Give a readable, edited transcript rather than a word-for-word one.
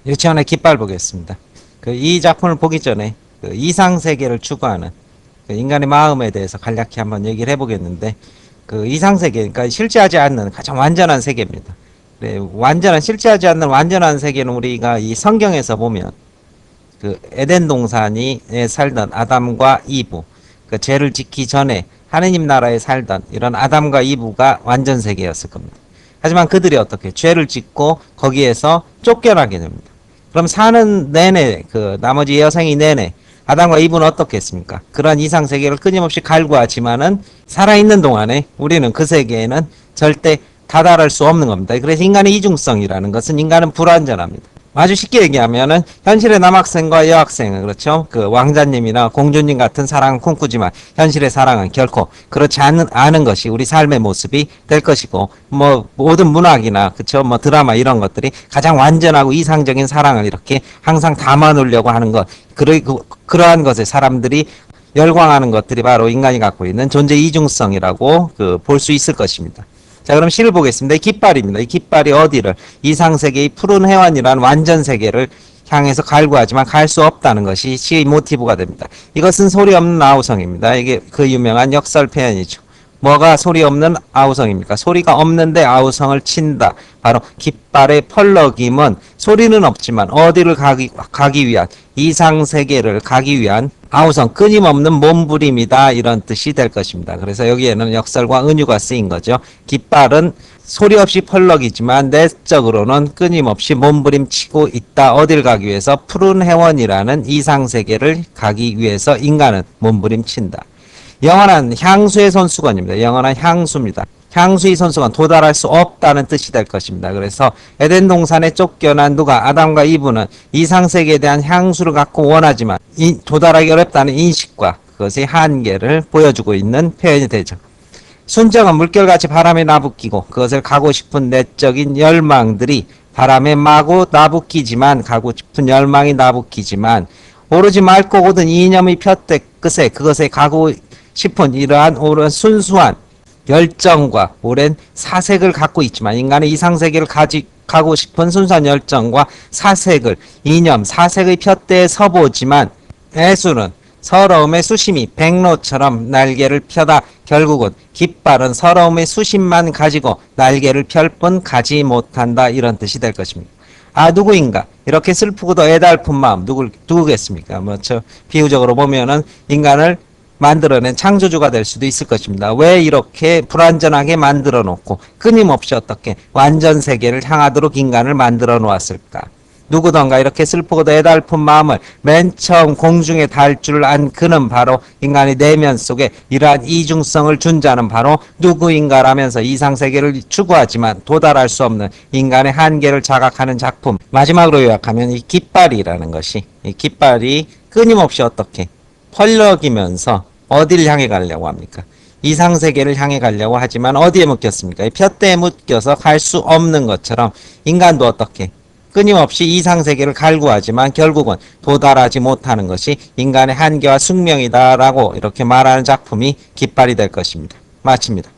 유치원의 깃발 보겠습니다. 이 작품을 보기 전에 이상 세계를 추구하는 인간의 마음에 대해서 간략히 한번 얘기를 해보겠는데, 이상 세계, 그러니까 실제하지 않는 가장 완전한 세계입니다. 네, 실제하지 않는 완전한 세계는 우리가 이 성경에서 보면 에덴 동산에 살던 아담과 이브, 죄를 짓기 전에 하느님 나라에 살던 이런 아담과 이브가 완전 세계였을 겁니다. 하지만 그들이 어떻게 죄를 짓고 거기에서 쫓겨나게 됩니다. 그럼 사는 내내, 나머지 여생이 내내 아담과 이브는 어떻게 했습니까? 그러한 이상 세계를 끊임없이 갈구하지만은 살아있는 동안에 우리는 그 세계에는 절대 다다를 수 없는 겁니다. 그래서 인간의 이중성이라는 것은, 인간은 불완전합니다. 아주 쉽게 얘기하면은 현실의 남학생과 여학생은, 그렇죠, 왕자님이나 공주님 같은 사랑을 꿈꾸지만 현실의 사랑은 결코 그렇지 않은 것이 우리 삶의 모습이 될 것이고, 모든 문학이나, 그렇죠, 드라마 이런 것들이 가장 완전하고 이상적인 사랑을 이렇게 항상 담아 놓으려고 하는 것, 그러한 것에 사람들이 열광하는 것들이 바로 인간이 갖고 있는 존재 이중성이라고 볼 수 있을 것입니다. 자, 그럼 시를 보겠습니다. 이 깃발입니다. 이 깃발이 어디를, 이상세계의 푸른 해완이란 완전 세계를 향해서 갈구하지만 갈 수 없다는 것이 시의 모티브가 됩니다. 이것은 소리 없는 아우성입니다. 이게 유명한 역설 표현이죠. 뭐가 소리 없는 아우성입니까? 소리가 없는데 아우성을 친다. 바로 깃발의 펄럭임은 소리는 없지만 어디를 가기 위한, 이상세계를 가기 위한 아우성, 끊임없는 몸부림이다, 이런 뜻이 될 것입니다. 그래서 여기에는 역설과 은유가 쓰인 거죠. 깃발은 소리 없이 펄럭이지만 내적으로는 끊임없이 몸부림치고 있다. 어딜 가기 위해서? 푸른 해원이라는 이상세계를 가기 위해서 인간은 몸부림친다. 영원한 향수의 손수건입니다. 영원한 향수입니다. 향수의 손수건, 도달할 수 없다는 뜻이 될 것입니다. 그래서 에덴 동산에 쫓겨난 아담과 이브는 이상세계에 대한 향수를 갖고 원하지만 도달하기 어렵다는 인식과 그것의 한계를 보여주고 있는 표현이 되죠. 순정은 물결같이 바람에 나부끼고 그것을 가고 싶은 내적인 열망들이 바람에 마구 나부끼지만, 가고 싶은 열망이 나부끼지만 오로지 맑고 고든 이념의 푯대 끝에 그것에 가고 싶은 이러한 오랜 순수한 열정과 오랜 사색을 갖고 있지만, 인간의 이상세계를 가고 싶은 순수한 열정과 사색을, 이념, 사색의 푯대에 서보지만 애수는 서러움의 수심이 백로처럼 날개를 펴다 결국은 깃발은 서러움의 수심만 가지고 날개를 펼 뿐 가지 못한다, 이런 뜻이 될 것입니다. 누구인가? 이렇게 슬프고도 애달픈 마음, 누구겠습니까? 비유적으로 보면은 인간을 만들어낸 창조주가 될 수도 있을 것입니다. 왜 이렇게 불완전하게 만들어 놓고 끊임없이 어떻게 완전 세계를 향하도록 인간을 만들어 놓았을까? 누구던가 이렇게 슬프고도 애달픈 마음을 맨 처음 공중에 달 줄 안 그는 바로 인간의 내면 속에 이러한 이중성을 준 자는 바로 누구인가라면서 이상세계를 추구하지만 도달할 수 없는 인간의 한계를 자각하는 작품. 마지막으로 요약하면 이 깃발이라는 것이, 이 깃발이 끊임없이 어떻게 펄럭이면서 어디를 향해 가려고 합니까? 이상세계를 향해 가려고 하지만 어디에 묶였습니까? 이 푯대에 묶여서 갈 수 없는 것처럼 인간도 어떻게 끊임없이 이상세계를 갈구하지만 결국은 도달하지 못하는 것이 인간의 한계와 숙명이다라고 이렇게 말하는 작품이 깃발이 될 것입니다. 마칩니다.